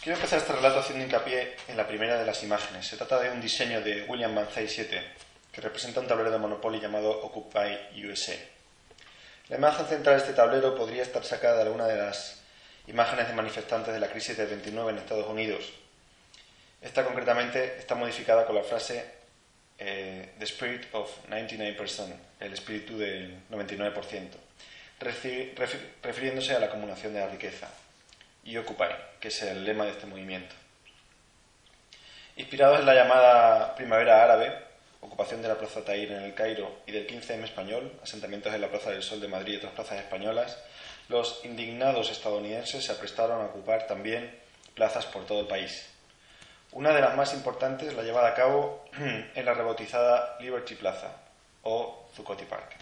Quiero empezar este relato haciendo hincapié en la primera de las imágenes. Se trata de un diseño de William Banzai 7 que representa un tablero de Monopoly llamado Occupy USA. La imagen central de este tablero podría estar sacada de alguna de las imágenes de manifestantes de la crisis del 29 en Estados Unidos. Esta concretamente está modificada con la frase The Spirit of 99%, el espíritu del 99%, refiriéndose a la acumulación de la riqueza, y Occupy, que es el lema de este movimiento. Inspirados en la llamada Primavera Árabe, ocupación de la Plaza Tahrir en el Cairo, y del 15M español, asentamientos en la Plaza del Sol de Madrid y otras plazas españolas, los indignados estadounidenses se aprestaron a ocupar también plazas por todo el país. Una de las más importantes la llevada a cabo en la rebautizada Liberty Plaza, o Zuccotti Park,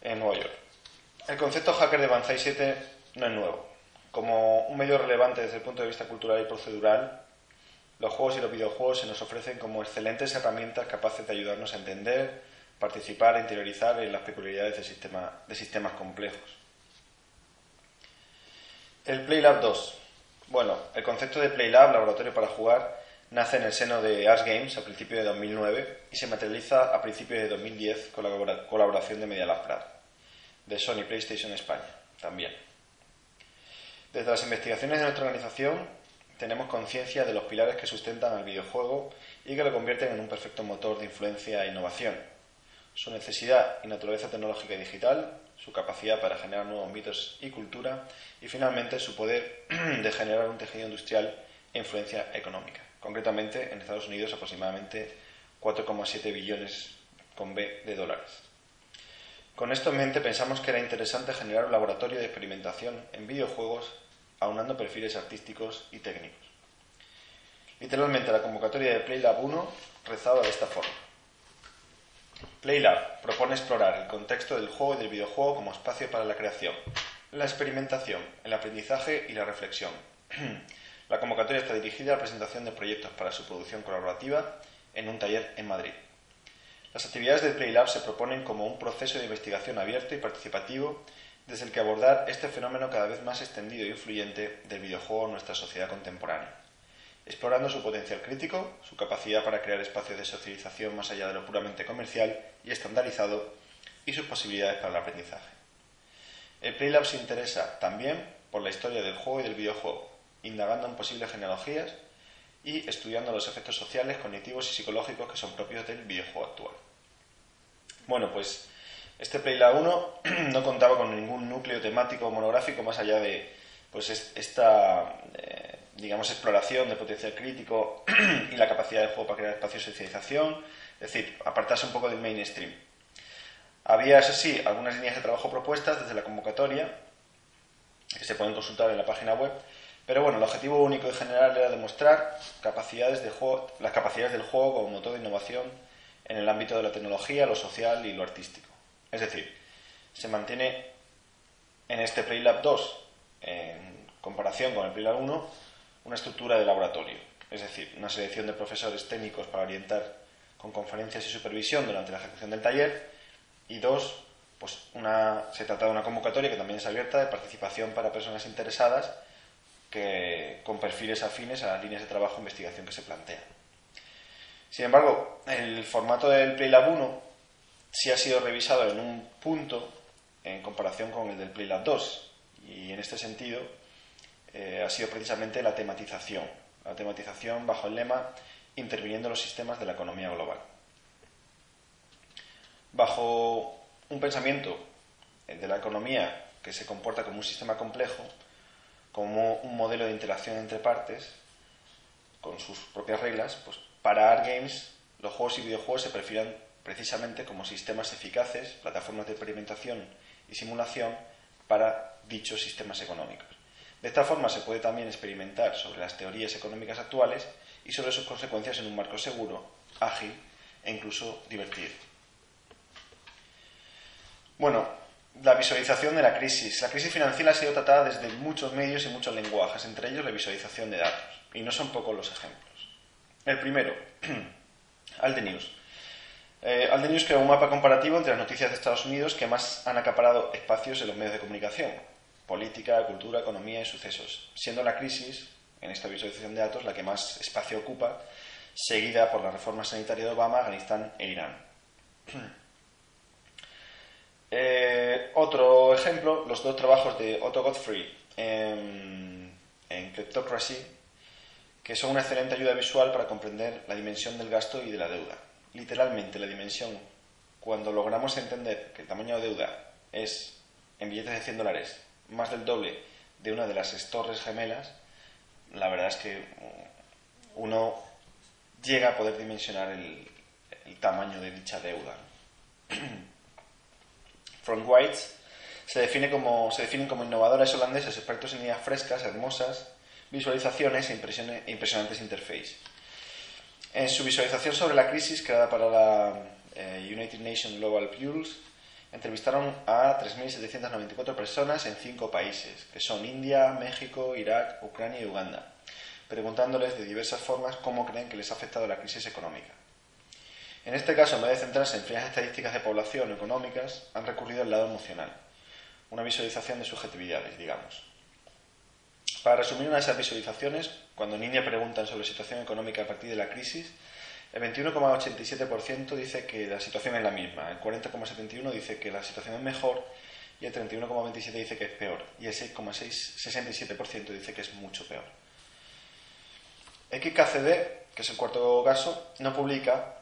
en Nueva York. El concepto hacker de Banzai 7 no es nuevo. Como un medio relevante desde el punto de vista cultural y procedural, los juegos y los videojuegos se nos ofrecen como excelentes herramientas capaces de ayudarnos a entender, participar e interiorizar en las peculiaridades de sistemas complejos. El PlayLab 2. Bueno, el concepto de PlayLab, laboratorio para jugar, nace en el seno de Ars Games a principios de 2009 y se materializa a principios de 2010 con la colaboración de Media Lab Prat, de Sony PlayStation España, también. Desde las investigaciones de nuestra organización tenemos conciencia de los pilares que sustentan al videojuego y que lo convierten en un perfecto motor de influencia e innovación. Su necesidad y naturaleza tecnológica y digital, su capacidad para generar nuevos mitos y cultura y finalmente su poder de generar un tejido industrial e influencia económica. Concretamente en Estados Unidos aproximadamente 4,7 billones con B de dólares. Con esto en mente pensamos que era interesante generar un laboratorio de experimentación en videojuegos aunando perfiles artísticos y técnicos. Literalmente la convocatoria de PlayLab 1 rezaba de esta forma. PlayLab propone explorar el contexto del juego y del videojuego como espacio para la creación, la experimentación, el aprendizaje y la reflexión. La convocatoria está dirigida a la presentación de proyectos para su producción colaborativa en un taller en Madrid. Las actividades del PlayLab se proponen como un proceso de investigación abierto y participativo desde el que abordar este fenómeno cada vez más extendido e influyente del videojuego en nuestra sociedad contemporánea, explorando su potencial crítico, su capacidad para crear espacios de socialización más allá de lo puramente comercial y estandarizado, y sus posibilidades para el aprendizaje. El PlayLab se interesa también por la historia del juego y del videojuego, indagando en posibles genealogías y estudiando los efectos sociales, cognitivos y psicológicos que son propios del videojuego actual. Bueno, pues este PlayLab 1 no contaba con ningún núcleo temático monográfico más allá de esta exploración de potencial crítico y la capacidad del juego para crear espacios de socialización, es decir, apartarse un poco del mainstream. Había, eso sí, algunas líneas de trabajo propuestas desde la convocatoria, que se pueden consultar en la página web, pero bueno, el objetivo único y general era demostrar las capacidades del juego como motor de innovación en el ámbito de la tecnología, lo social y lo artístico. Es decir, se mantiene en este PlayLab 2, en comparación con el PlayLab 1, una estructura de laboratorio, es decir, una selección de profesores técnicos para orientar con conferencias y supervisión durante la ejecución del taller, y dos, se trata de una convocatoria que también es abierta de participación para personas interesadas con perfiles afines a las líneas de trabajo e investigación que se plantean. Sin embargo, el formato del PlayLab 1 sí ha sido revisado en un punto en comparación con el del PlayLab 2, y en este sentido ha sido precisamente la tematización bajo el lema interviniendo en los sistemas de la economía global. Bajo un pensamiento de la economía que se comporta como un sistema complejo, como un modelo de interacción entre partes, con sus propias reglas, pues para Art Games los juegos y videojuegos se perfilan precisamente como sistemas eficaces, plataformas de experimentación y simulación para dichos sistemas económicos. De esta forma se puede también experimentar sobre las teorías económicas actuales y sobre sus consecuencias en un marco seguro, ágil e incluso divertido. Bueno, la visualización de la crisis. La crisis financiera ha sido tratada desde muchos medios y muchos lenguajes, entre ellos la visualización de datos. Y no son pocos los ejemplos. El primero, Alde News. Alde News crea un mapa comparativo entre las noticias de Estados Unidos que más han acaparado espacios en los medios de comunicación: política, cultura, economía y sucesos, siendo la crisis en esta visualización de datos la que más espacio ocupa, seguida por la reforma sanitaria de Obama, Afganistán e Irán. Otro ejemplo, los dos trabajos de Otto Gottfried en Kleptocracy, que son una excelente ayuda visual para comprender la dimensión del gasto y de la deuda. Literalmente, la dimensión, cuando logramos entender que el tamaño de deuda es, en billetes de $100, más del doble de una de las torres gemelas, la verdad es que uno llega a poder dimensionar el tamaño de dicha deuda. Front Whites se definen como innovadores holandeses expertos en ideas frescas, hermosas, visualizaciones e impresionantes interface. En su visualización sobre la crisis creada para la United Nations Global Pulse, entrevistaron a 3.794 personas en 5 países, que son India, México, Irak, Ucrania y Uganda, preguntándoles de diversas formas cómo creen que les ha afectado la crisis económica. En este caso, en vez de centrarse en frías estadísticas de población o económicas, han recurrido al lado emocional, una visualización de subjetividades, digamos. Para resumir una de esas visualizaciones, cuando en India preguntan sobre la situación económica a partir de la crisis, el 21,87% dice que la situación es la misma, el 40,71% dice que la situación es mejor y el 31,27% dice que es peor y el 6,67% dice que es mucho peor. XKCD, que es el cuarto caso, no publica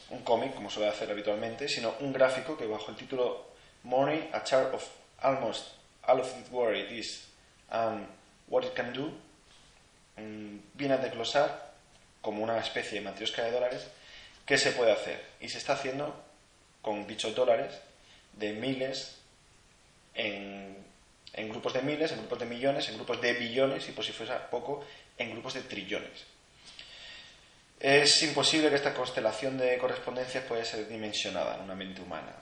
un cómic, como suele hacer habitualmente, sino un gráfico que bajo el título Money, a chart of almost all of it where it is and what it can do, viene a desglosar como una especie de matriosca de dólares qué se puede hacer. Y se está haciendo con dichos dólares de miles en grupos de miles, en grupos de millones, en grupos de billones y, por si fuese poco, en grupos de trillones. Es imposible que esta constelación de correspondencias pueda ser dimensionada en una mente humana.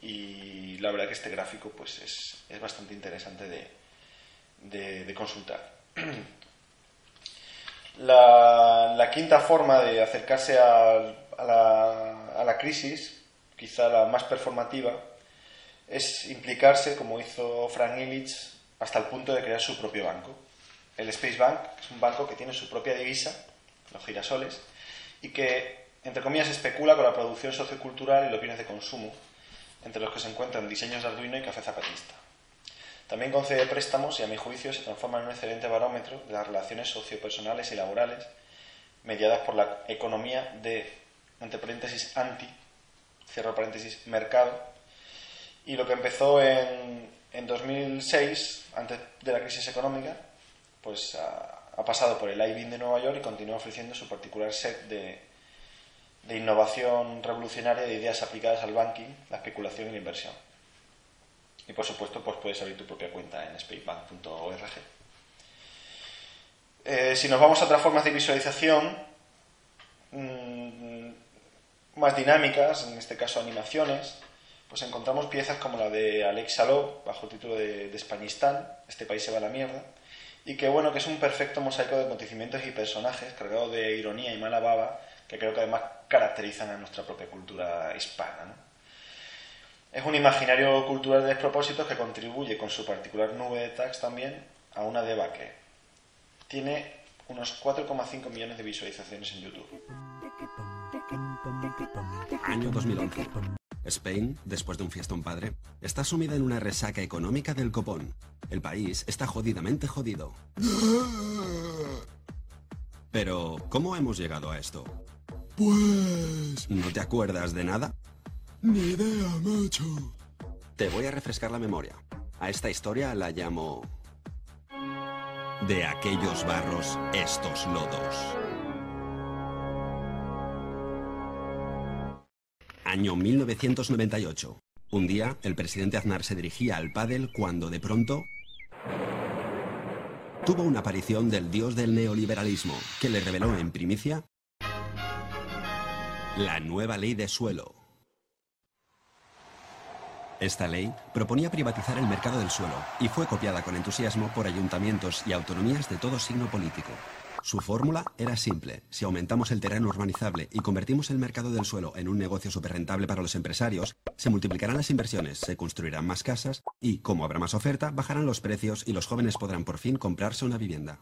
Y la verdad que este gráfico pues es bastante interesante de consultar. La quinta forma de acercarse a la crisis, quizá la más performativa, es implicarse, como hizo Frank Illich, hasta el punto de crear su propio banco. El Space Bank es un banco que tiene su propia divisa, los girasoles, y que, entre comillas, especula con la producción sociocultural y los bienes de consumo, entre los que se encuentran diseños de Arduino y café zapatista. También concede préstamos y, a mi juicio, se transforma en un excelente barómetro de las relaciones sociopersonales y laborales mediadas por la economía de, entre paréntesis, cierro paréntesis, mercado. Y lo que empezó en 2006, antes de la crisis económica, pues ha pasado por el IBM de Nueva York y continúa ofreciendo su particular set de innovación revolucionaria de ideas aplicadas al banking, la especulación y la inversión. Y por supuesto, pues puedes abrir tu propia cuenta en spacebank.org. Si nos vamos a otras formas de visualización más dinámicas, en este caso animaciones, pues encontramos piezas como la de Alexa Lowe, bajo el título de Españistán, este país se va a la mierda, y que bueno, que es un perfecto mosaico de acontecimientos y personajes cargado de ironía y mala baba, que creo que además caracterizan a nuestra propia cultura hispana, ¿no? Es un imaginario cultural de despropósitos que contribuye con su particular nube de tags también a una debacle. Tiene unos 4,5 millones de visualizaciones en YouTube. Año 2011. Spain, después de un fiestón padre, está sumida en una resaca económica del copón. El país está jodidamente jodido. Pero, ¿cómo hemos llegado a esto? Pues... ¿No te acuerdas de nada? Ni idea, macho. Te voy a refrescar la memoria. A esta historia la llamo... De aquellos barros, estos lodos. Año 1998. Un día, el presidente Aznar se dirigía al pádel cuando, de pronto, tuvo una aparición del dios del neoliberalismo, que le reveló en primicia la nueva ley de suelo. Esta ley proponía privatizar el mercado del suelo y fue copiada con entusiasmo por ayuntamientos y autonomías de todo signo político. Su fórmula era simple. Si aumentamos el terreno urbanizable y convertimos el mercado del suelo en un negocio superrentable para los empresarios, se multiplicarán las inversiones, se construirán más casas y, como habrá más oferta, bajarán los precios y los jóvenes podrán por fin comprarse una vivienda.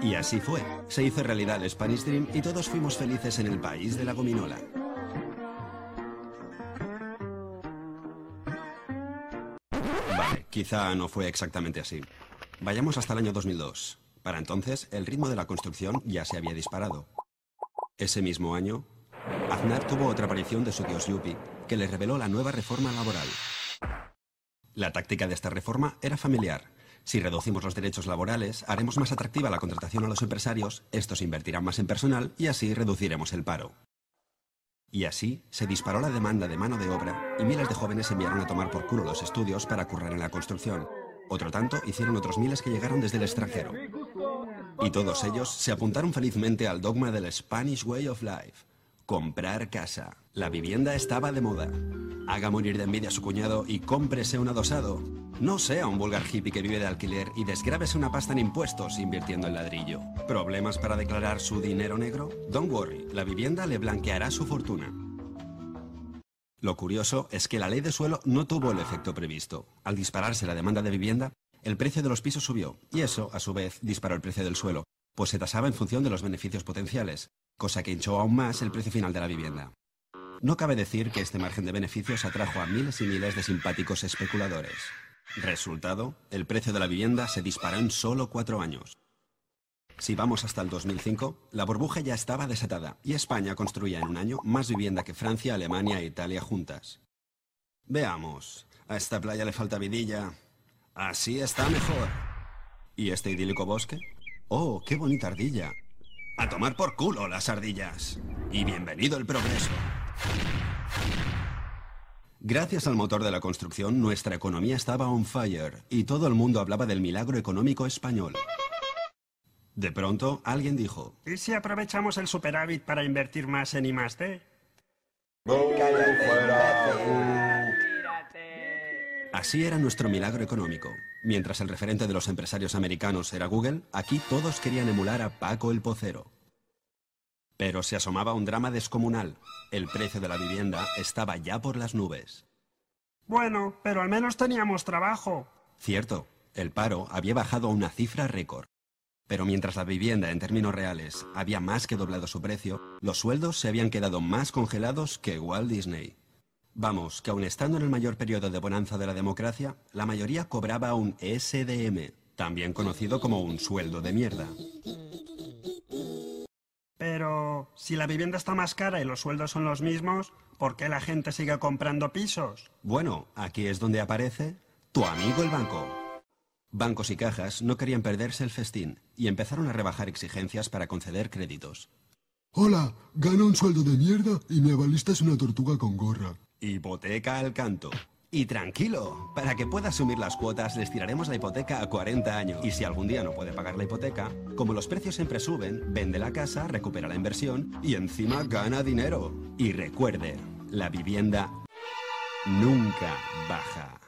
Y así fue. Se hizo realidad el Spanish Dream y todos fuimos felices en el país de la gominola. Vale, quizá no fue exactamente así. Vayamos hasta el año 2002. Para entonces, el ritmo de la construcción ya se había disparado. Ese mismo año, Aznar tuvo otra aparición de su dios Yuppie, que le reveló la nueva reforma laboral. La táctica de esta reforma era familiar. Si reducimos los derechos laborales, haremos más atractiva la contratación a los empresarios, estos invertirán más en personal y así reduciremos el paro. Y así se disparó la demanda de mano de obra y miles de jóvenes enviaron a tomar por culo los estudios para currar en la construcción. Otro tanto hicieron otros miles que llegaron desde el extranjero. Y todos ellos se apuntaron felizmente al dogma del Spanish Way of Life. Comprar casa. La vivienda estaba de moda. Haga morir de envidia a su cuñado y cómprese un adosado. No sea un vulgar hippie que vive de alquiler y desgrávese una pasta en impuestos invirtiendo en ladrillo. ¿Problemas para declarar su dinero negro? Don't worry, la vivienda le blanqueará su fortuna. Lo curioso es que la ley de suelo no tuvo el efecto previsto. Al dispararse la demanda de vivienda, el precio de los pisos subió, y eso, a su vez, disparó el precio del suelo, pues se tasaba en función de los beneficios potenciales, cosa que hinchó aún más el precio final de la vivienda. No cabe decir que este margen de beneficios atrajo a miles y miles de simpáticos especuladores. Resultado, el precio de la vivienda se disparó en solo 4 años. Si vamos hasta el 2005, la burbuja ya estaba desatada y España construía en un año más vivienda que Francia, Alemania e Italia juntas. Veamos, a esta playa le falta vidilla. Así está mejor. ¿Y este idílico bosque? ¡Oh, qué bonita ardilla! ¡A tomar por culo las ardillas! Y bienvenido el progreso. Gracias al motor de la construcción, nuestra economía estaba on fire y todo el mundo hablaba del milagro económico español. De pronto, alguien dijo: ¿y si aprovechamos el superávit para invertir más en I+D? Así era nuestro milagro económico. Mientras el referente de los empresarios americanos era Google, aquí todos querían emular a Paco el Pocero. Pero se asomaba un drama descomunal. El precio de la vivienda estaba ya por las nubes. Bueno, pero al menos teníamos trabajo. Cierto, el paro había bajado a una cifra récord. Pero mientras la vivienda en términos reales había más que doblado su precio, los sueldos se habían quedado más congelados que Walt Disney. Vamos, que aun estando en el mayor periodo de bonanza de la democracia, la mayoría cobraba un SDM, también conocido como un sueldo de mierda. Pero, si la vivienda está más cara y los sueldos son los mismos, ¿por qué la gente sigue comprando pisos? Bueno, aquí es donde aparece tu amigo el banco. Bancos y cajas no querían perderse el festín y empezaron a rebajar exigencias para conceder créditos. Hola, gano un sueldo de mierda y mi avalista es una tortuga con gorra. Hipoteca al canto. Y tranquilo, para que pueda asumir las cuotas les tiraremos la hipoteca a 40 años. Y si algún día no puede pagar la hipoteca, como los precios siempre suben, vende la casa, recupera la inversión y encima gana dinero. Y recuerde, la vivienda nunca baja.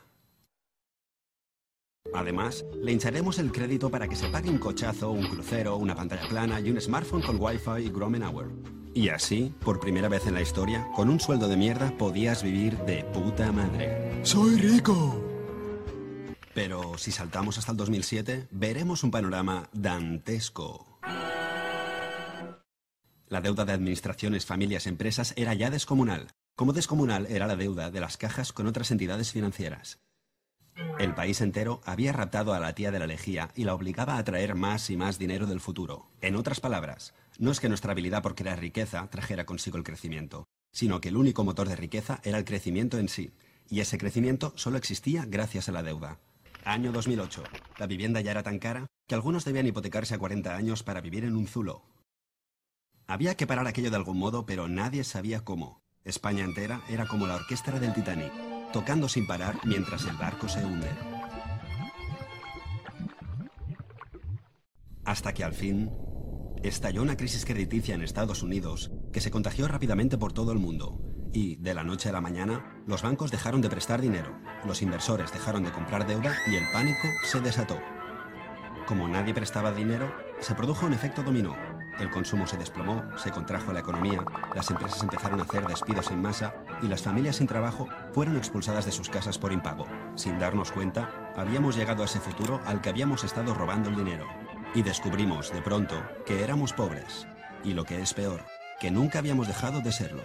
Además, le hincharemos el crédito para que se pague un cochazo, un crucero, una pantalla plana y un smartphone con Wi-Fi y Grommenauer. Y así, por primera vez en la historia, con un sueldo de mierda podías vivir de puta madre. ¡Soy rico! Pero si saltamos hasta el 2007, veremos un panorama dantesco. La deuda de administraciones, familias, empresas era ya descomunal. Como descomunal era la deuda de las cajas con otras entidades financieras. El país entero había raptado a la tía de la lejía y la obligaba a traer más y más dinero del futuro. En otras palabras, no es que nuestra habilidad por crear riqueza trajera consigo el crecimiento, sino que el único motor de riqueza era el crecimiento en sí, y ese crecimiento solo existía gracias a la deuda. Año 2008. La vivienda ya era tan cara que algunos debían hipotecarse a 40 años para vivir en un zulo. Había que parar aquello de algún modo, pero nadie sabía cómo. España entera era como la orquesta del Titanic, tocando sin parar mientras el barco se hunde. Hasta que al fin estalló una crisis crediticia en Estados Unidos que se contagió rápidamente por todo el mundo. Y, de la noche a la mañana, los bancos dejaron de prestar dinero, los inversores dejaron de comprar deuda y el pánico se desató. Como nadie prestaba dinero, se produjo un efecto dominó. El consumo se desplomó, se contrajo la economía, las empresas empezaron a hacer despidos en masa y las familias sin trabajo fueron expulsadas de sus casas por impago. Sin darnos cuenta, habíamos llegado a ese futuro al que habíamos estado robando el dinero. Y descubrimos, de pronto, que éramos pobres. Y lo que es peor, que nunca habíamos dejado de serlo.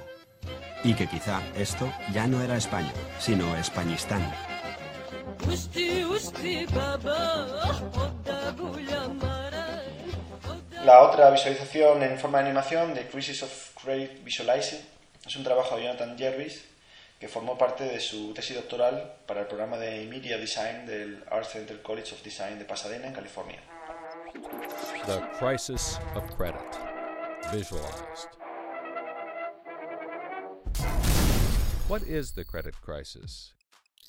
Y que quizá esto ya no era España, sino Españistán. La otra visualización en forma de animación de Crisis of Great Visualizing es un trabajo de Jonathan Jervis que formó parte de su tesis doctoral para el programa de Media Design del Art Center College of Design de Pasadena, en California. The Crisis of Credit, visualized. What is the credit crisis?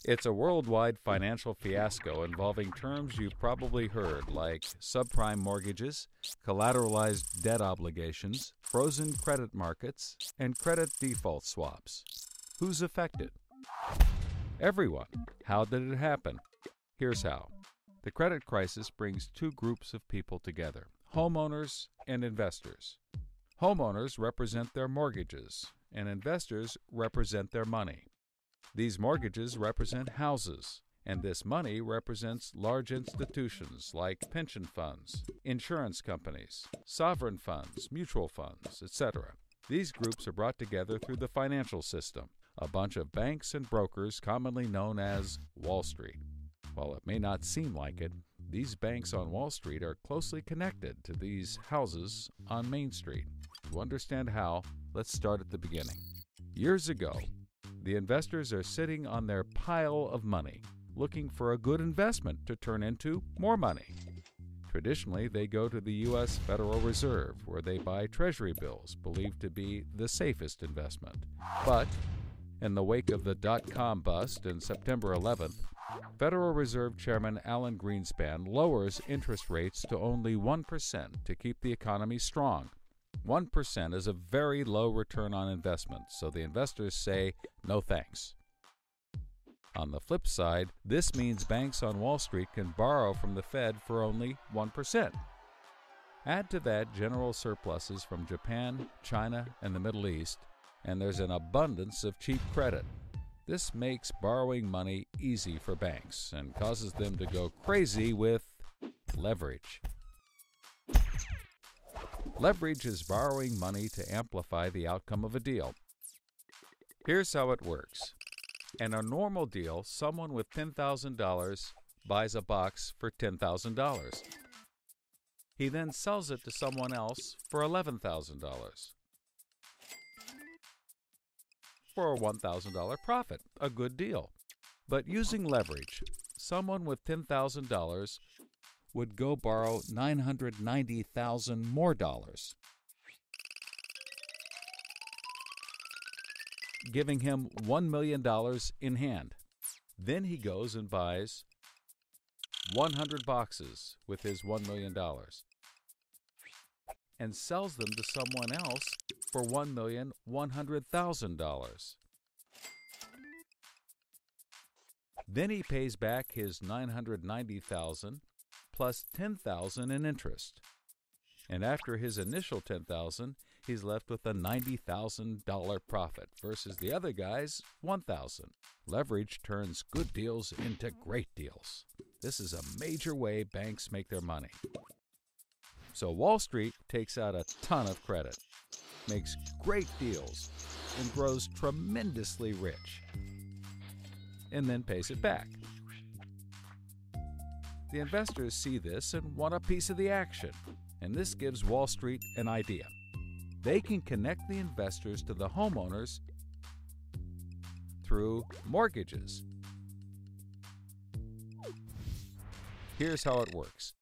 It's a worldwide financial fiasco involving terms you've probably heard like subprime mortgages, collateralized debt obligations, frozen credit markets, and credit default swaps. Who's affected? Everyone. How did it happen? Here's how. The credit crisis brings two groups of people together, homeowners and investors. Homeowners represent their mortgages, and investors represent their money. These mortgages represent houses, and this money represents large institutions like pension funds, insurance companies, sovereign funds, mutual funds, etc. These groups are brought together through the financial system, a bunch of banks and brokers commonly known as Wall Street. While it may not seem like it, these banks on Wall Street are closely connected to these houses on Main Street. To understand how, let's start at the beginning. Years ago, the investors are sitting on their pile of money, looking for a good investment to turn into more money. Traditionally, they go to the U.S. Federal Reserve, where they buy Treasury bills, believed to be the safest investment. But, in the wake of the dot-com bust in September 11th, Federal Reserve Chairman Alan Greenspan lowers interest rates to only 1% to keep the economy strong. 1% is a very low return on investment, so the investors say, no thanks. On the flip side, this means banks on Wall Street can borrow from the Fed for only 1%. Add to that general surpluses from Japan, China, and the Middle East, and there's an abundance of cheap credit. This makes borrowing money easy for banks and causes them to go crazy with leverage. Leverage is borrowing money to amplify the outcome of a deal. Here's how it works. In a normal deal, someone with $10,000 buys a box for $10,000. He then sells it to someone else for $11,000 for a $1,000 profit, a good deal. But using leverage, someone with $10,000 would go borrow $990,000 more dollars, giving him $1 million in hand. Then he goes and buys 100 boxes with his $1 million and sells them to someone else for $1,100,000. Then he pays back his $990,000 plus $10,000 in interest. And after his initial $10,000, he's left with a $90,000 profit versus the other guy's $1,000. Leverage turns good deals into great deals. This is a major way banks make their money. So Wall Street takes out a ton of credit, makes great deals, and grows tremendously rich, and then pays it back. The investors see this and want a piece of the action, and this gives Wall Street an idea. They can connect the investors to the homeowners through mortgages. Here's how it works.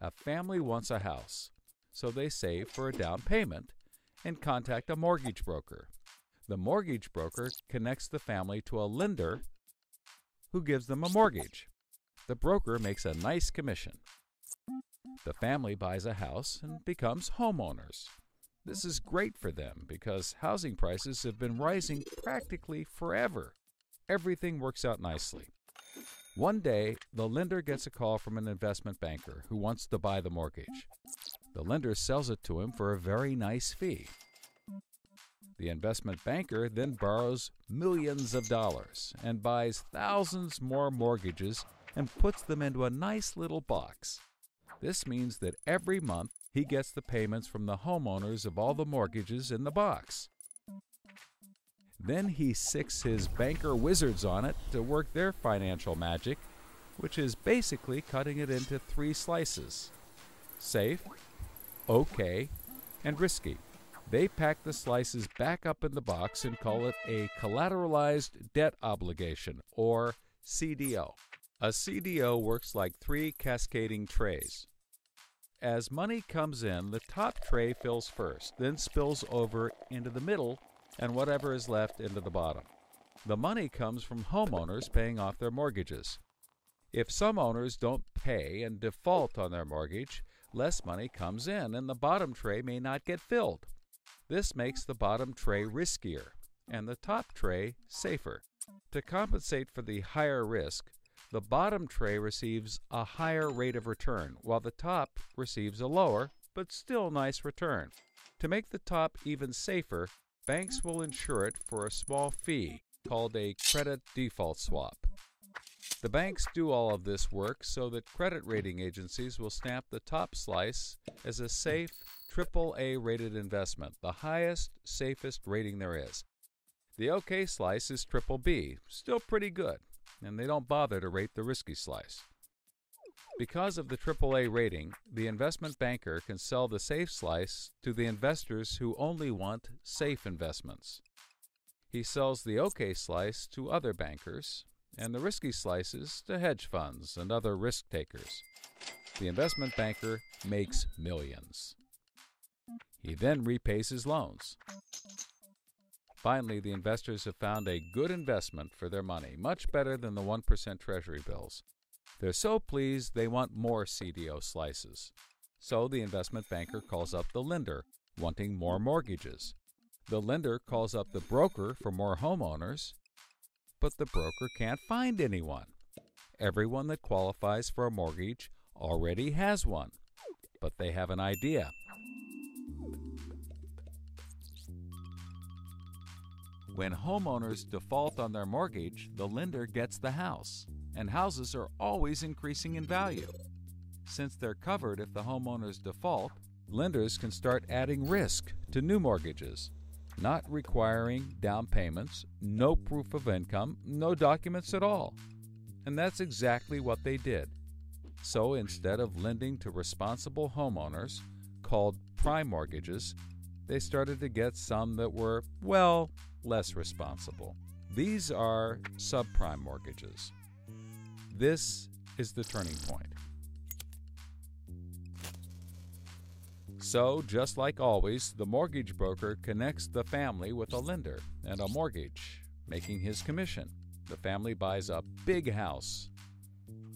A family wants a house, so they save for a down payment and contact a mortgage broker. The mortgage broker connects the family to a lender who gives them a mortgage. The broker makes a nice commission. The family buys a house and becomes homeowners. This is great for them because housing prices have been rising practically forever. Everything works out nicely. One day, the lender gets a call from an investment banker who wants to buy the mortgage. The lender sells it to him for a very nice fee. The investment banker then borrows millions of dollars and buys thousands more mortgages and puts them into a nice little box. This means that every month he gets the payments from the homeowners of all the mortgages in the box. Then he sicks his banker wizards on it to work their financial magic, which is basically cutting it into 3 slices: safe, okay, and risky. They pack the slices back up in the box and call it a collateralized debt obligation, or CDO. A CDO works like 3 cascading trays. As money comes in, the top tray fills first, then spills over into the middle, and whatever is left into the bottom. The money comes from homeowners paying off their mortgages. If some owners don't pay and default on their mortgage, less money comes in and the bottom tray may not get filled. This makes the bottom tray riskier and the top tray safer. To compensate for the higher risk, the bottom tray receives a higher rate of return, while the top receives a lower, but still nice return. To make the top even safer, banks will insure it for a small fee called a credit default swap. The banks do all of this work so that credit rating agencies will stamp the top slice as a safe AAA rated investment, the highest, safest rating there is. The OK slice is BBB, still pretty good, and they don't bother to rate the risky slice. Because of the AAA rating, the investment banker can sell the safe slice to the investors who only want safe investments. He sells the OK slice to other bankers, and the risky slices to hedge funds and other risk takers. The investment banker makes millions. He then repays his loans. Finally, the investors have found a good investment for their money, much better than the 1% Treasury bills. They're so pleased they want more CDO slices. So the investment banker calls up the lender, wanting more mortgages. The lender calls up the broker for more homeowners, but the broker can't find anyone. Everyone that qualifies for a mortgage already has one, but they have an idea. When homeowners default on their mortgage, the lender gets the house, and houses are always increasing in value. Since they're covered if the homeowners default, lenders can start adding risk to new mortgages, not requiring down payments, no proof of income, no documents at all. And that's exactly what they did. So instead of lending to responsible homeowners, called prime mortgages, they started to get some that were, well, less responsible. These are subprime mortgages. This is the turning point. So, just like always, the mortgage broker connects the family with a lender and a mortgage, making his commission. The family buys a big house.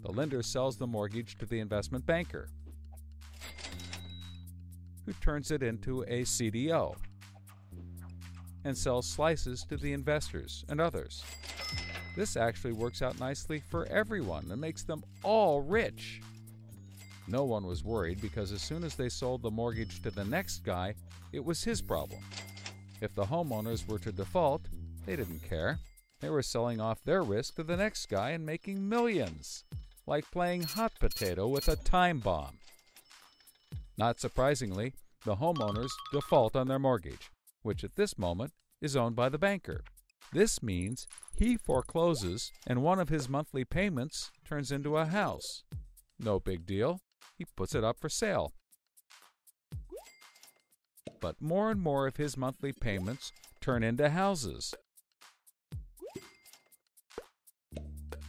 The lender sells the mortgage to the investment banker, who turns it into a CDO and sells slices to the investors and others. This actually works out nicely for everyone and makes them all rich. No one was worried because as soon as they sold the mortgage to the next guy, it was his problem. If the homeowners were to default, they didn't care. They were selling off their risk to the next guy and making millions, like playing hot potato with a time bomb. Not surprisingly, the homeowners default on their mortgage, which at this moment is owned by the banker. This means he forecloses and one of his monthly payments turns into a house. No big deal. He puts it up for sale. But more and more of his monthly payments turn into houses.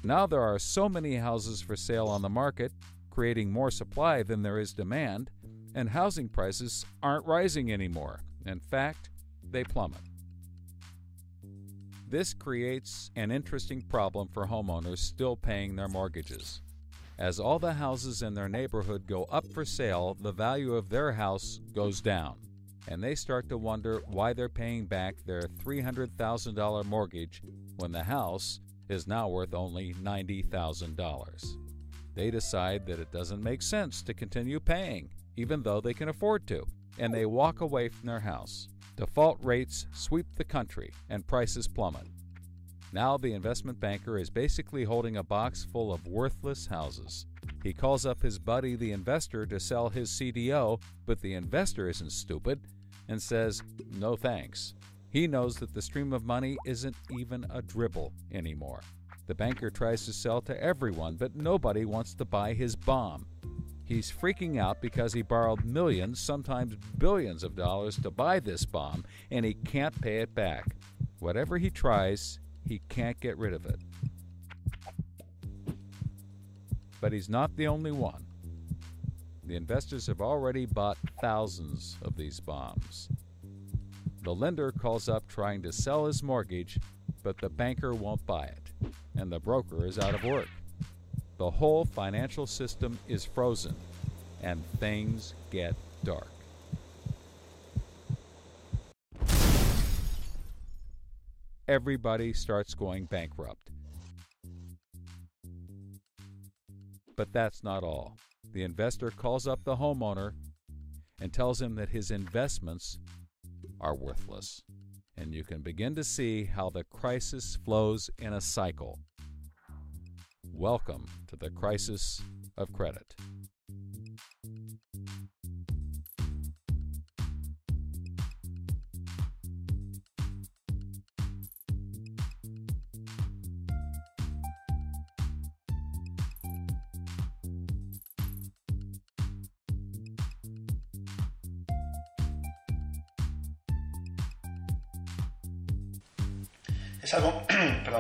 Now there are so many houses for sale on the market, creating more supply than there is demand, and housing prices aren't rising anymore. In fact, they plummet. This creates an interesting problem for homeowners still paying their mortgages. As all the houses in their neighborhood go up for sale, the value of their house goes down, and they start to wonder why they're paying back their $300,000 mortgage when the house is now worth only $90,000. They decide that it doesn't make sense to continue paying, even though they can afford to, and they walk away from their house. Default rates sweep the country, and prices plummet. Now the investment banker is basically holding a box full of worthless houses. He calls up his buddy, the investor, to sell his CDO, but the investor isn't stupid and says, no thanks. He knows that the stream of money isn't even a dribble anymore. The banker tries to sell to everyone, but nobody wants to buy his bomb. He's freaking out because he borrowed millions, sometimes billions of dollars to buy this bomb, and he can't pay it back. Whatever he tries, he can't get rid of it. But he's not the only one. The investors have already bought thousands of these bombs. The lender calls up trying to sell his mortgage, but the banker won't buy it, and the broker is out of work. The whole financial system is frozen, and things get dark. Everybody starts going bankrupt. But that's not all. The investor calls up the homeowner and tells him that his investments are worthless. And you can begin to see how the crisis flows in a cycle. Welcome to the crisis of credit.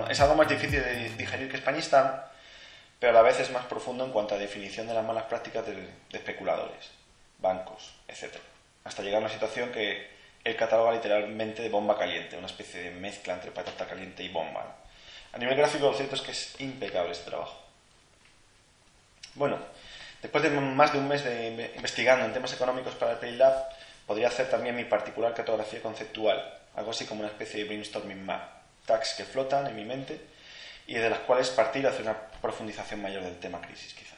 Es algo más difícil de digerir que Españistán, pero a la vez es más profundo en cuanto a definición de las malas prácticas de especuladores, bancos, etc. Hasta llegar a una situación que él cataloga literalmente de bomba caliente, una especie de mezcla entre patata caliente y bomba. A nivel gráfico lo cierto es que es impecable este trabajo. Bueno, después de más de un mes de investigando en temas económicos para el PlayLab, podría hacer también mi particular cartografía conceptual, algo así como una especie de brainstorming map. Tags que flotan en mi mente y de las cuales partir hacia una profundización mayor del tema crisis, quizá.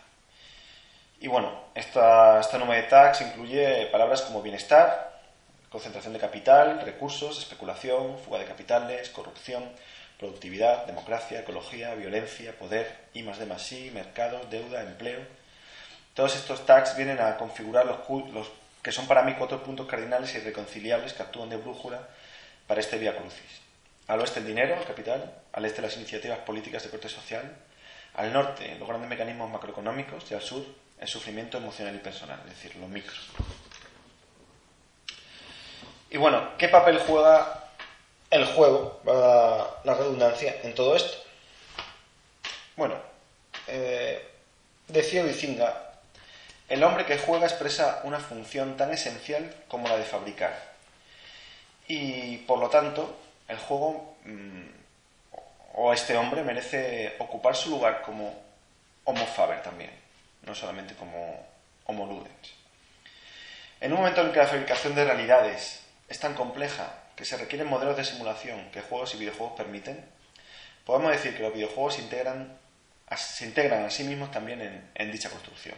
Y bueno, esta nube de tags incluye palabras como bienestar, concentración de capital, recursos, especulación, fuga de capitales, corrupción, productividad, democracia, ecología, violencia, poder, I+D+I, mercados, deuda, empleo. Todos estos tags vienen a configurar los que son para mí 4 puntos cardinales e irreconciliables que actúan de brújula para este vía crucis. Al oeste el dinero, el capital, al este las iniciativas políticas de corte social, al norte los grandes mecanismos macroeconómicos y al sur el sufrimiento emocional y personal, es decir, lo micro. Y bueno, ¿qué papel juega el juego, la redundancia, en todo esto? Bueno, decía Huizinga, el hombre que juega expresa una función tan esencial como la de fabricar. Y por lo tanto, el juego o este hombre merece ocupar su lugar como Homo faber también, no solamente como Homo ludens. En un momento en el que la fabricación de realidades es tan compleja que se requieren modelos de simulación que juegos y videojuegos permiten, podemos decir que los videojuegos se integran a sí mismos también en dicha construcción.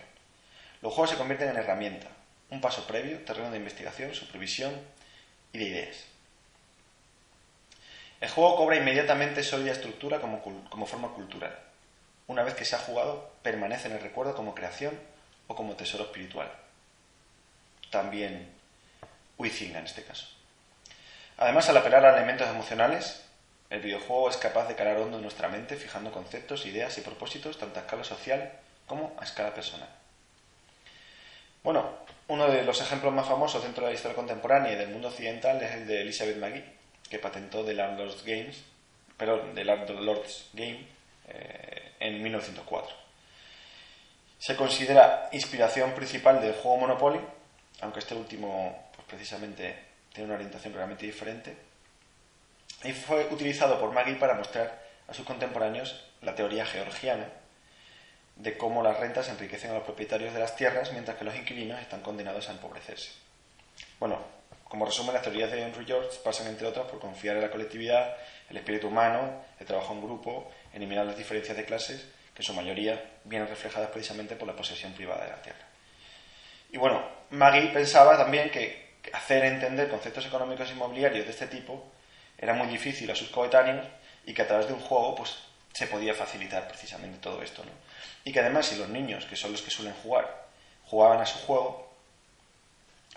Los juegos se convierten en herramienta, un paso previo, terreno de investigación, supervisión y de ideas. El juego cobra inmediatamente sólida estructura como forma cultural. Una vez que se ha jugado, permanece en el recuerdo como creación o como tesoro espiritual. También Huizinga en este caso. Además, al apelar a elementos emocionales, el videojuego es capaz de calar hondo en nuestra mente, fijando conceptos, ideas y propósitos tanto a escala social como a escala personal. Bueno, uno de los ejemplos más famosos dentro de la historia contemporánea y del mundo occidental es el de Elizabeth McGee, que patentó The Landlord's Game en 1904. Se considera inspiración principal del juego Monopoly, aunque este último pues, precisamente tiene una orientación realmente diferente, y fue utilizado por Maggie para mostrar a sus contemporáneos la teoría georgiana de cómo las rentas enriquecen a los propietarios de las tierras mientras que los inquilinos están condenados a empobrecerse. Bueno, como resumen, las teorías de Henry George pasan, entre otras, por confiar en la colectividad, el espíritu humano, el trabajo en grupo, eliminar las diferencias de clases, que en su mayoría vienen reflejadas precisamente por la posesión privada de la tierra. Y bueno, Maggie pensaba también que hacer entender conceptos económicos inmobiliarios de este tipo era muy difícil a sus coetáneos y que a través de un juego pues se podía facilitar precisamente todo esto, ¿no? Y que además si los niños, que son los que suelen jugar, jugaban a su juego,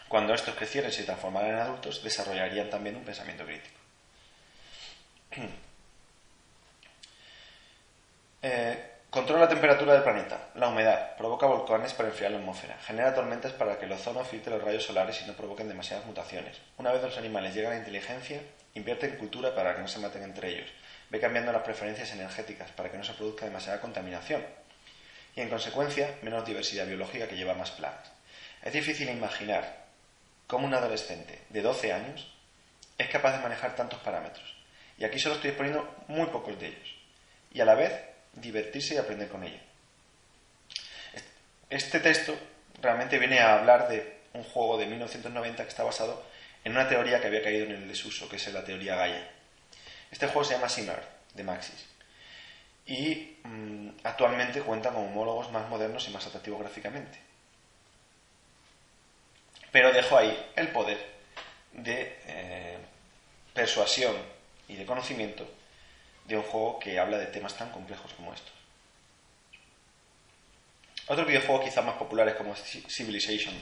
cuando estos crecieran y se transformaran en adultos, desarrollarían también un pensamiento crítico. Controla la temperatura del planeta, la humedad, provoca volcanes para enfriar la atmósfera, genera tormentas para que el ozono filtre los rayos solares y no provoquen demasiadas mutaciones. Una vez los animales llegan a la inteligencia, invierte en cultura para que no se maten entre ellos, ve cambiando las preferencias energéticas para que no se produzca demasiada contaminación y, en consecuencia, menos diversidad biológica que lleva más plagas. Es difícil imaginar cómo un adolescente de 12 años es capaz de manejar tantos parámetros, y aquí solo estoy exponiendo muy pocos de ellos, y a la vez divertirse y aprender con ello. Este texto realmente viene a hablar de un juego de 1990 que está basado en una teoría que había caído en el desuso, que es la teoría Gaia. Este juego se llama SimEarth, de Maxis, y actualmente cuenta con homólogos más modernos y más atractivos gráficamente. Pero dejo ahí el poder de persuasión y de conocimiento de un juego que habla de temas tan complejos como estos. Otros videojuegos quizás más populares como Civilization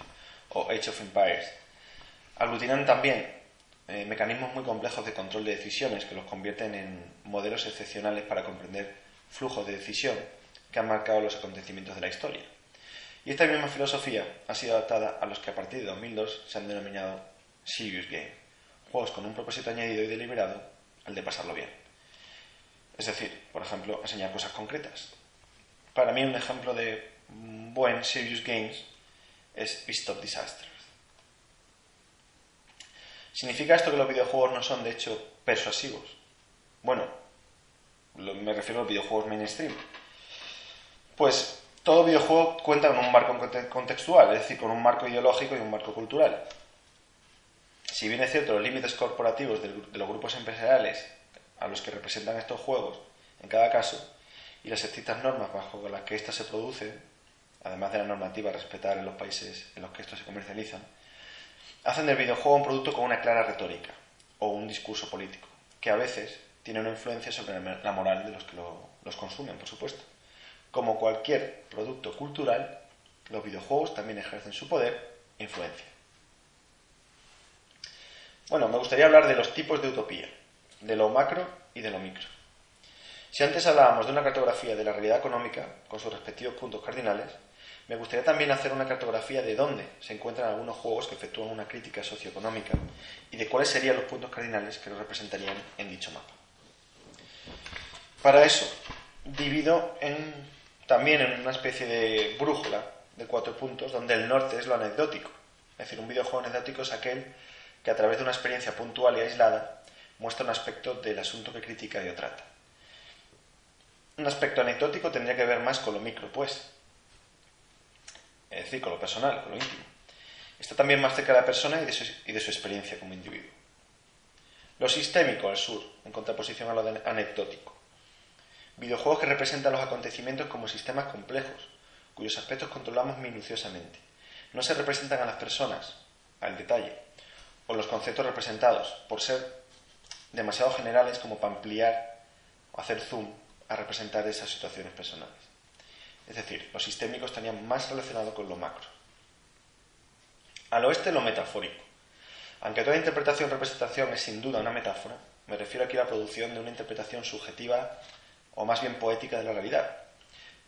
o Age of Empires aglutinan también mecanismos muy complejos de control de decisiones que los convierten en modelos excepcionales para comprender flujos de decisión que han marcado los acontecimientos de la historia. Y esta misma filosofía ha sido adaptada a los que a partir de 2002 se han denominado Serious Game, juegos con un propósito añadido y deliberado, el de pasarlo bien. Es decir, por ejemplo, enseñar cosas concretas. Para mí un ejemplo de buen Serious Games es Beast of Disasters. ¿Significa esto que los videojuegos no son de hecho persuasivos? Bueno, me refiero a los videojuegos mainstream. Pues todo videojuego cuenta con un marco contextual, es decir, con un marco ideológico y un marco cultural. Si bien es cierto, los límites corporativos de los grupos empresariales a los que representan estos juegos, en cada caso, y las estrictas normas bajo las que éstas se producen, además de la normativa a respetar en los países en los que estos se comercializan, hacen del videojuego un producto con una clara retórica o un discurso político, que a veces tiene una influencia sobre la moral de los que los consumen, por supuesto. Como cualquier producto cultural, los videojuegos también ejercen su poder e influencia. Bueno, me gustaría hablar de los tipos de utopía, de lo macro y de lo micro. Si antes hablábamos de una cartografía de la realidad económica, con sus respectivos puntos cardinales, me gustaría también hacer una cartografía de dónde se encuentran algunos juegos que efectúan una crítica socioeconómica y de cuáles serían los puntos cardinales que los representarían en dicho mapa. Para eso, divido también en una especie de brújula de 4 puntos, donde el norte es lo anecdótico. Es decir, un videojuego anecdótico es aquel que a través de una experiencia puntual y aislada muestra un aspecto del asunto que critica y o trata. Un aspecto anecdótico tendría que ver más con lo micro, pues. Es decir, con lo personal, con lo íntimo. Está también más cerca de la persona y de su experiencia como individuo. Lo sistémico, al sur, en contraposición a lo anecdótico. Videojuegos que representan los acontecimientos como sistemas complejos, cuyos aspectos controlamos minuciosamente. No se representan a las personas, al detalle, o los conceptos representados, por ser demasiado generales como para ampliar o hacer zoom a representar esas situaciones personales. Es decir, lo sistémico estaría más relacionado con lo macro. Al oeste, lo metafórico. Aunque toda interpretación o representación es sin duda una metáfora, me refiero aquí a la producción de una interpretación subjetiva o más bien poética de la realidad,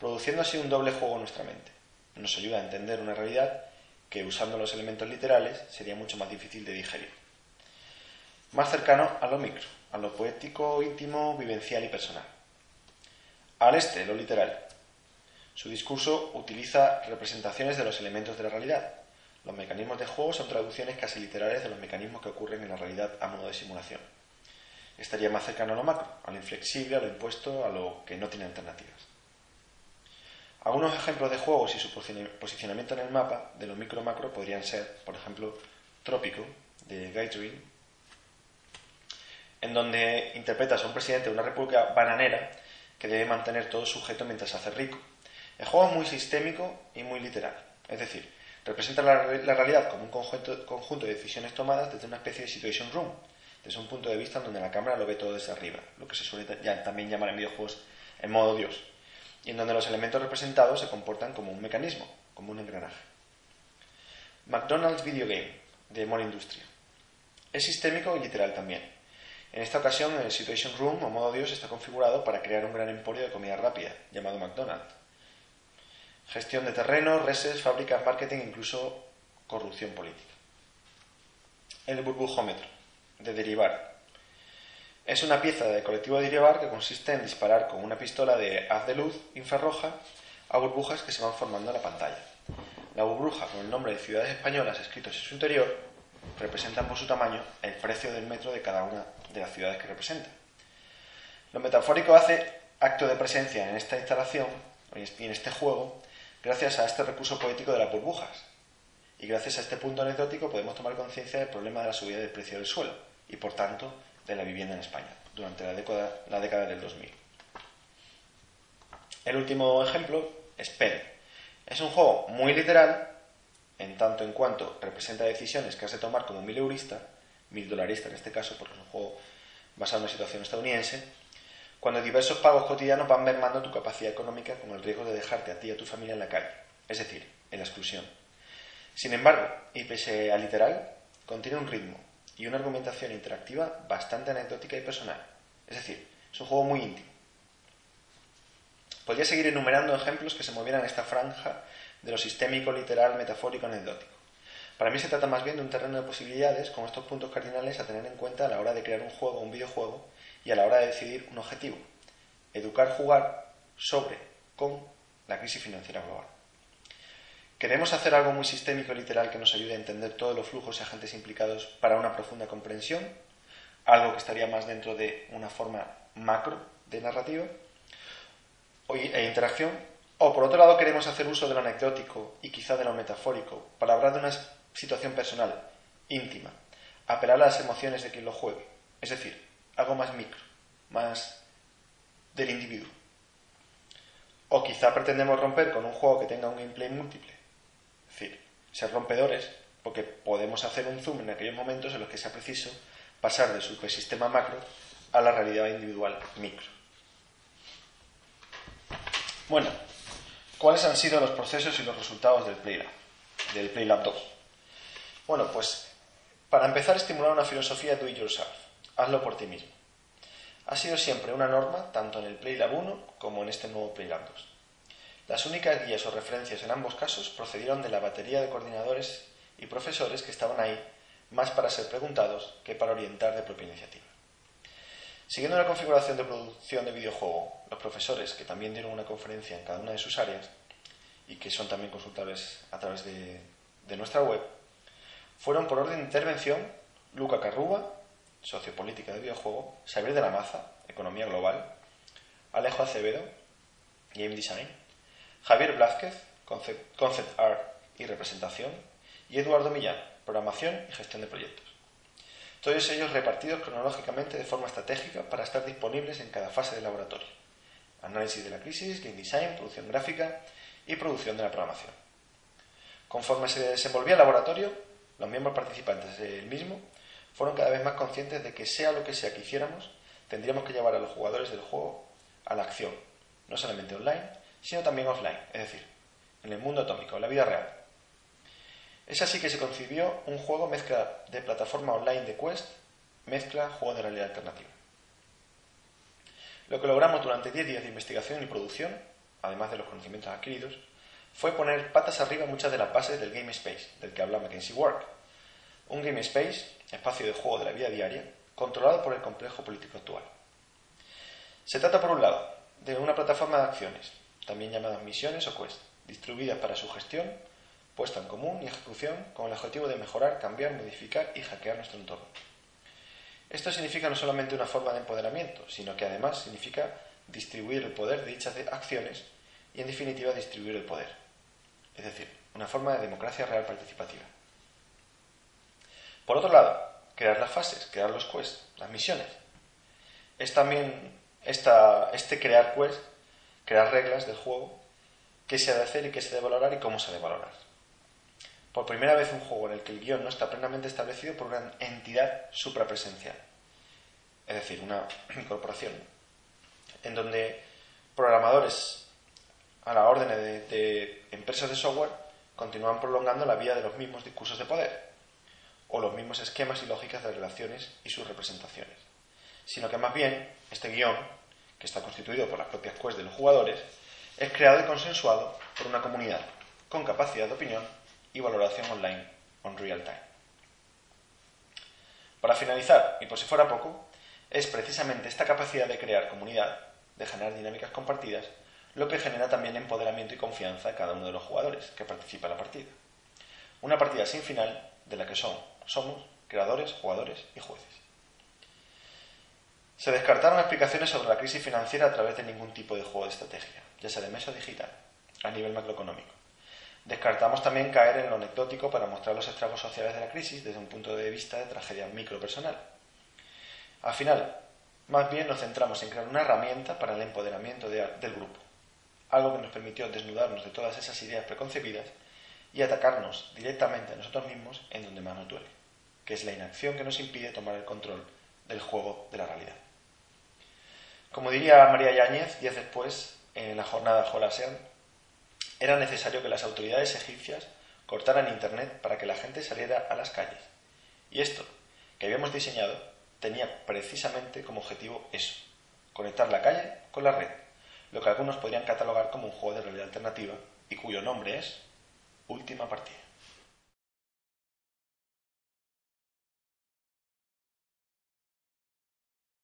produciendo así un doble juego en nuestra mente. Nos ayuda a entender una realidad que, usando los elementos literales, sería mucho más difícil de digerir. Más cercano a lo micro, a lo poético, íntimo, vivencial y personal. Al este, lo literal. Su discurso utiliza representaciones de los elementos de la realidad. Los mecanismos de juego son traducciones casi literales de los mecanismos que ocurren en la realidad a modo de simulación. Estaría más cercano a lo macro, a lo inflexible, a lo impuesto, a lo que no tiene alternativas. Algunos ejemplos de juegos y su posicionamiento en el mapa de lo micro-macro podrían ser, por ejemplo, Trópico, de Gathering, en donde interpretas a un presidente de una república bananera que debe mantener todo sujeto mientras se hace rico. El juego es muy sistémico y muy literal, es decir, representa la realidad como un conjunto de decisiones tomadas desde una especie de situation room, desde un punto de vista en donde la cámara lo ve todo desde arriba, lo que se suele también llamar en videojuegos el modo Dios, y en donde los elementos representados se comportan como un mecanismo, como un engranaje. McDonald's Video Game, de More Industria. Es sistémico y literal también. En esta ocasión, el Situation Room o modo Dios está configurado para crear un gran emporio de comida rápida, llamado McDonald's. Gestión de terreno, reses, fábricas, marketing e incluso corrupción política. El burbujómetro, de derivar. Es una pieza de colectivo de derivar que consiste en disparar con una pistola de haz de luz infrarroja a burbujas que se van formando en la pantalla. La burbuja, con el nombre de ciudades españolas escritos en su interior, representan por su tamaño el precio del metro de cada una de las ciudades que representa. Lo metafórico hace acto de presencia en esta instalación y en este juego gracias a este recurso poético de las burbujas. Y gracias a este punto anecdótico podemos tomar conciencia del problema de la subida del precio del suelo y, por tanto, de la vivienda en España durante la década del 2000. El último ejemplo es Pele. Es un juego muy literal, en tanto en cuanto representa decisiones que has de tomar como mileurista, $1000 en este caso, porque es un juego basado en una situación estadounidense, cuando diversos pagos cotidianos van mermando tu capacidad económica con el riesgo de dejarte a ti y a tu familia en la calle, es decir, en la exclusión. Sin embargo, y pese a literal, contiene un ritmo y una argumentación interactiva bastante anecdótica y personal, es decir, es un juego muy íntimo. Podría seguir enumerando ejemplos que se movieran en esta franja de lo sistémico, literal, metafórico, anecdótico. Para mí se trata más bien de un terreno de posibilidades con estos puntos cardinales a tener en cuenta a la hora de crear un juego o un videojuego y a la hora de decidir un objetivo: educar, jugar sobre, con la crisis financiera global. ¿Queremos hacer algo muy sistémico y literal que nos ayude a entender todos los flujos y agentes implicados para una profunda comprensión? ¿Algo que estaría más dentro de una forma macro de narrativa e interacción? ¿O por otro lado queremos hacer uso de lo anecdótico y quizá de lo metafórico para hablar de una situación personal, íntima, apelar a las emociones de quien lo juegue? Es decir, algo más micro, más del individuo. O quizá pretendemos romper con un juego que tenga un gameplay múltiple. Es decir, ser rompedores porque podemos hacer un zoom en aquellos momentos en los que sea preciso pasar del supersistema macro a la realidad individual micro. Bueno, ¿cuáles han sido los procesos y los resultados del PlayLab 2? Bueno, pues para empezar, estimular una filosofía do it yourself, hazlo por ti mismo. Ha sido siempre una norma tanto en el PlayLab 1 como en este nuevo PlayLab 2. Las únicas guías o referencias en ambos casos procedieron de la batería de coordinadores y profesores que estaban ahí más para ser preguntados que para orientar de propia iniciativa. Siguiendo la configuración de producción de videojuego, los profesores, que también dieron una conferencia en cada una de sus áreas y que son también consultables a través de nuestra web, fueron por orden de intervención Luca Carruba, Sociopolítica de Videojuego, Xavier de la Maza, Economía Global, Alejo Acevedo, Game Design, Javier Blázquez, Concept Art y Representación, y Eduardo Millán, Programación y Gestión de Proyectos. Todos ellos repartidos cronológicamente de forma estratégica para estar disponibles en cada fase del laboratorio: análisis de la crisis, game design, producción gráfica y producción de la programación. Conforme se desenvolvía el laboratorio, los miembros participantes del mismo fueron cada vez más conscientes de que sea lo que sea que hiciéramos, tendríamos que llevar a los jugadores del juego a la acción, no solamente online, sino también offline, es decir, en el mundo atómico, en la vida real. Es así que se concibió un juego mezcla de plataforma online de Quest, mezcla juego de realidad alternativa. Lo que logramos durante 10 días de investigación y producción, además de los conocimientos adquiridos, fue poner patas arriba muchas de las bases del Game Space, del que habla Mackenzie Ward. Un Game Space, espacio de juego de la vida diaria, controlado por el complejo político actual. Se trata, por un lado, de una plataforma de acciones, también llamadas misiones o quest, distribuidas para su gestión, puesta en común y ejecución con el objetivo de mejorar, cambiar, modificar y hackear nuestro entorno. Esto significa no solamente una forma de empoderamiento, sino que además significa distribuir el poder de dichas acciones y, en definitiva, distribuir el poder. Es decir, una forma de democracia real participativa. Por otro lado, crear las fases, crear los quests, las misiones, es también este crear quest, crear reglas del juego, qué se ha de hacer y qué se debe valorar y cómo se debe valorar. Por primera vez un juego en el que el guión no está plenamente establecido por una entidad suprapresencial, es decir, una corporación, en donde programadores a la orden de empresas de software continúan prolongando la vida de los mismos discursos de poder o los mismos esquemas y lógicas de relaciones y sus representaciones, sino que más bien este guión, que está constituido por las propias quests de los jugadores, es creado y consensuado por una comunidad con capacidad de opinión y valoración online on real time. Para finalizar, y por si fuera poco, es precisamente esta capacidad de crear comunidad, de generar dinámicas compartidas, lo que genera también empoderamiento y confianza en cada uno de los jugadores que participa en la partida. Una partida sin final de la que somos creadores, jugadores y jueces. Se descartaron explicaciones sobre la crisis financiera a través de ningún tipo de juego de estrategia, ya sea de mesa o digital, a nivel macroeconómico. Descartamos también caer en lo anecdótico para mostrar los estragos sociales de la crisis desde un punto de vista de tragedia micropersonal. Al final, más bien nos centramos en crear una herramienta para el empoderamiento del grupo, algo que nos permitió desnudarnos de todas esas ideas preconcebidas y atacarnos directamente a nosotros mismos en donde más nos duele, que es la inacción que nos impide tomar el control del juego de la realidad. Como diría María Yáñez, días después, en la jornada Jolasean, era necesario que las autoridades egipcias cortaran Internet para que la gente saliera a las calles. Y esto, que habíamos diseñado, tenía precisamente como objetivo eso, conectar la calle con la red, lo que algunos podrían catalogar como un juego de realidad alternativa y cuyo nombre es Última Partida.